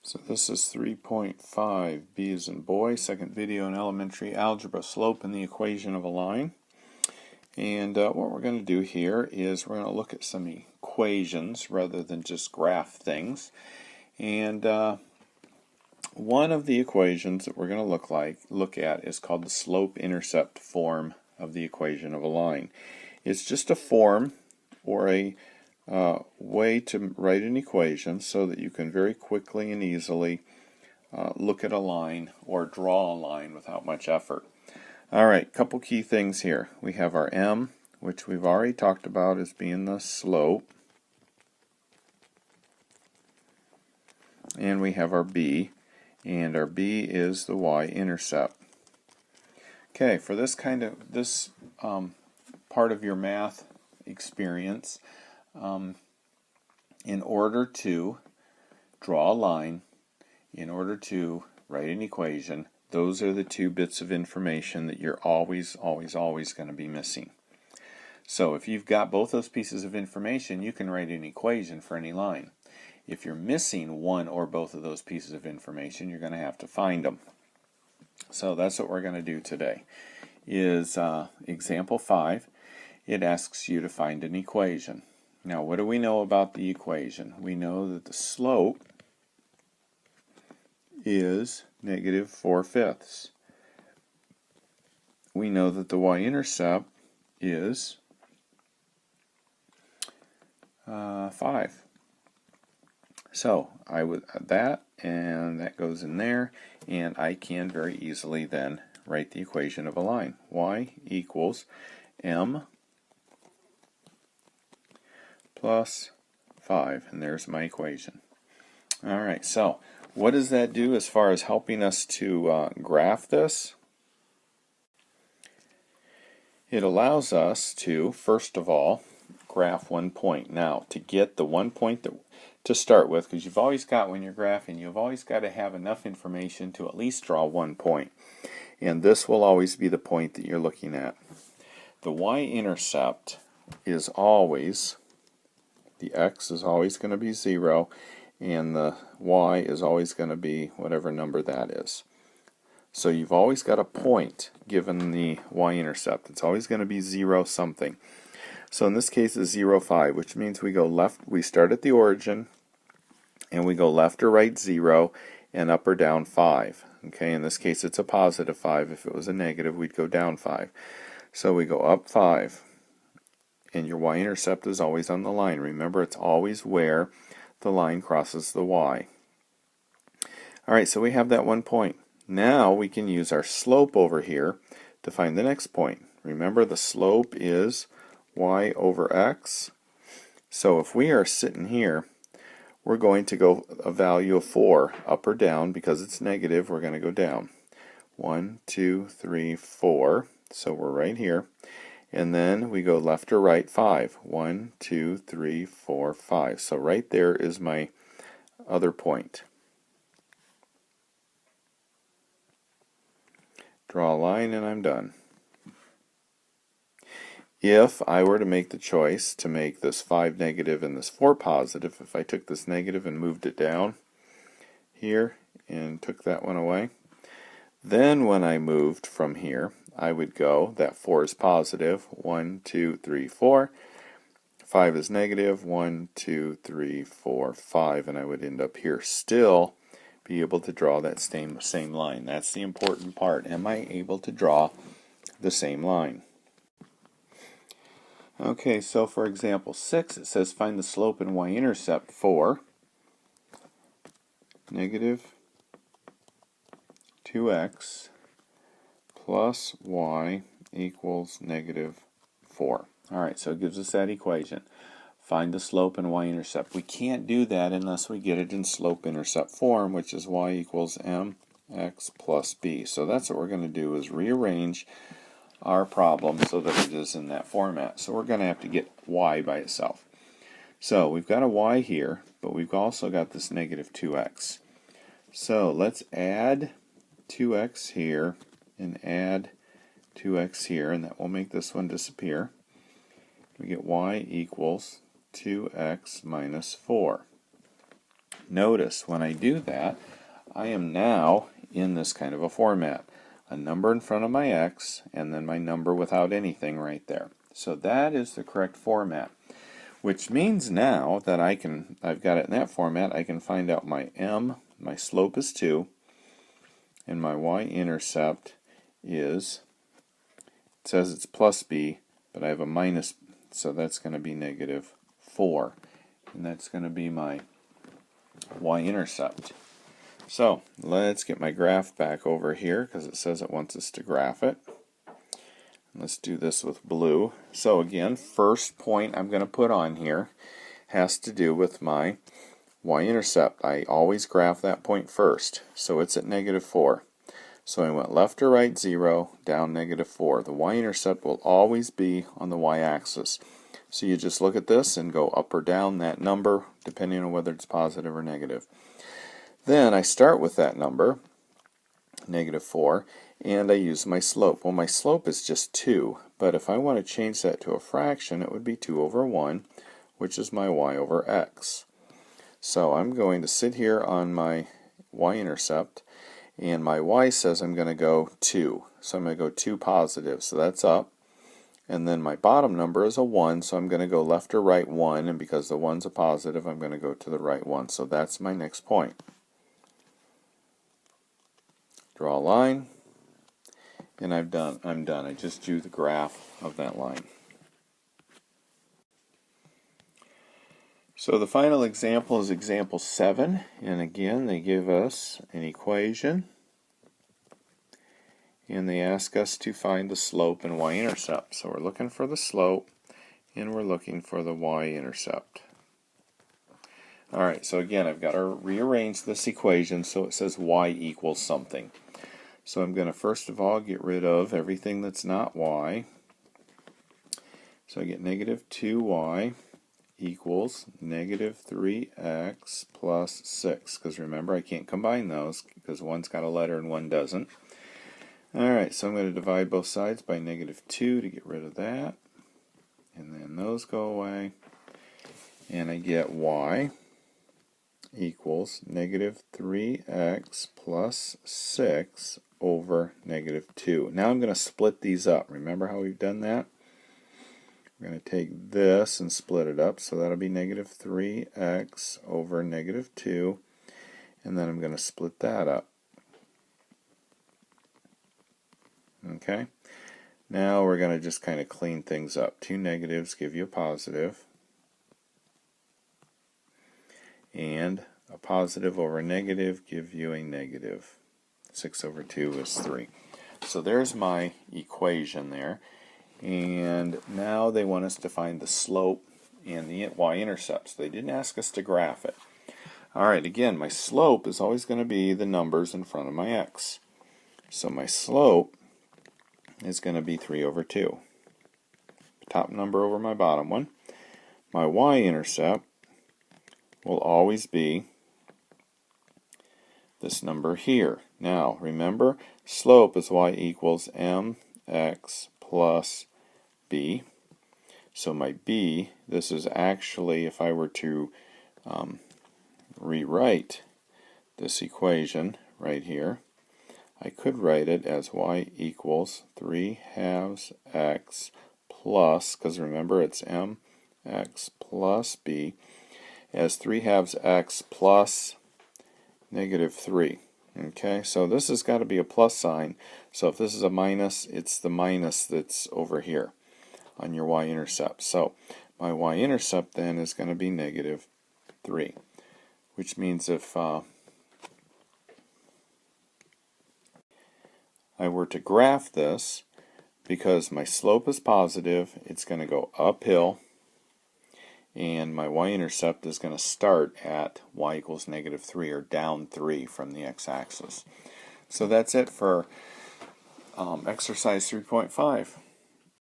So this is 3.5, B as in boy, second video in elementary algebra, slope and the equation of a line. And what we're going to do here is we're going to look at some equations rather than just graph things. And one of the equations that we're going to look at is called the slope-intercept form of the equation of a line. It's just a form or a way to write an equation so that you can very quickly and easily look at a line or draw a line without much effort. Alright, couple key things here. We have our m, which we've already talked about as being the slope, and we have our b, and our b is the y-intercept. Okay, for this part of your math experience, in order to draw a line, in order to write an equation, those are the two bits of information that you're always going to be missing. So if you've got both those pieces of information, you can write an equation for any line. If you're missing one or both of those pieces of information, you're going to have to find them. So that's what we're going to do today. Is example 5. It asks you to find an equation. Now, what do we know about the equation? We know that the slope is negative 4/5. We know that the y-intercept is 5. So I would that, and that goes in there, and I can very easily then write the equation of a line. Y equals m plus 5, and there's my equation. Alright, so what does that do as far as helping us to graph this? It allows us to, first of all, graph one point. Now, to get the one point to start with, because you've always got, when you're graphing, you've always got to have enough information to at least draw one point. And this will always be the point that you're looking at. The y-intercept is always, the x is always going to be 0, and the y is always going to be whatever number that is. So you've always got a point given the y-intercept. It's always going to be 0 something. So in this case it's 0, 5, which means we go left, we start at the origin, and we go left or right 0, and up or down 5. Okay, in this case it's a positive 5. If it was a negative, we'd go down 5. So we go up 5, and your y-intercept is always on the line. Remember, it's always where the line crosses the y. Alright, so we have that one point. Now we can use our slope over here to find the next point. Remember, the slope is y over x. So if we are sitting here, we're going to go a value of 4, up or down. Because it's negative, we're going to go down. 1, 2, 3, 4. So we're right here. And then we go left or right 5. 1, 2, 3, 4, 5. So right there is my other point. Draw a line and I'm done. If I were to make the choice to make this 5 negative and this 4 positive, if I took this negative and moved it down here and took that one away, then when I moved from here, I would go, that 4 is positive, 1, 2, 3, 4. 5 is negative, 1, 2, 3, 4, 5, and I would end up here. Still be able to draw that same line. That's the important part. Am I able to draw the same line? Okay, so for example 6, it says find the slope and y-intercept for negative 2x plus y equals negative 4. Alright, so it gives us that equation. Find the slope and y-intercept. We can't do that unless we get it in slope-intercept form, which is y equals mx plus b. So that's what we're going to do, is rearrange our problem so that it is in that format. So we're going to have to get y by itself. So we've got a y here, but we've also got this negative 2x. So let's add 2x here and add 2x here, and that will make this one disappear. We get y equals 2x minus 4. Notice when I do that, I am now in this kind of a format. A number in front of my x, and then my number without anything right there. So that is the correct format. Which means now that I've got it in that format, I can find out my m, my slope is 2, and my y-intercept is, it says it's plus b, but I have a minus, so that's going to be negative 4. And that's going to be my y-intercept. So let's get my graph back over here because it says it wants us to graph it. Let's do this with blue. So again, first point I'm going to put on here has to do with my y-intercept. I always graph that point first. So it's at negative 4. So I went left or right 0, down negative 4. The y-intercept will always be on the y-axis. So you just look at this and go up or down that number depending on whether it's positive or negative. Then I start with that number, negative 4, and I use my slope. Well, my slope is just 2, but if I want to change that to a fraction, it would be 2 over 1, which is my y over x. So I'm going to sit here on my y-intercept, and my y says I'm going to go 2. So I'm going to go 2 positive, so that's up. And then my bottom number is a 1, so I'm going to go left or right 1, and because the 1's a positive, I'm going to go to the right 1. So that's my next point. Draw a line, and I'm done. I just drew the graph of that line. So the final example is example 7, and again they give us an equation, and they ask us to find the slope and y-intercept. So we're looking for the slope, and we're looking for the y-intercept. Alright, so again I've got to rearrange this equation so it says y equals something. So I'm going to first of all get rid of everything that's not y. So I get negative 2y equals negative 3x plus 6. Because remember, I can't combine those because one's got a letter and one doesn't. Alright, so I'm going to divide both sides by negative 2 to get rid of that. And then those go away. And I get y equals negative 3x plus 6 over negative 2. Now I'm going to split these up. Remember how we've done that? We're going to take this and split it up, so that'll be negative 3x over negative 2, and then I'm going to split that up. Okay? Now we're going to just kind of clean things up. 2 negatives give you a positive, and a positive over a negative give you a negative. 6 over 2 is 3. So there's my equation there. And now they want us to find the slope and the y-intercept. So they didn't ask us to graph it. Alright, again, my slope is always going to be the numbers in front of my x. So my slope is going to be 3 over 2. Top number over my bottom one. My y-intercept will always be this number here. Now, remember, slope is y equals mx plus b. So my b, this is actually, if I were to rewrite this equation right here, I could write it as y equals 3 halves x plus, because remember it's mx plus b, as 3 halves x plus negative 3. Okay, so this has got to be a plus sign. So if this is a minus, it's the minus that's over here on your y-intercept. So my y-intercept then is going to be negative 3, which means if I were to graph this, because my slope is positive, it's going to go uphill, and my y-intercept is going to start at y equals negative 3, or down 3 from the x-axis. So that's it for exercise 3.5.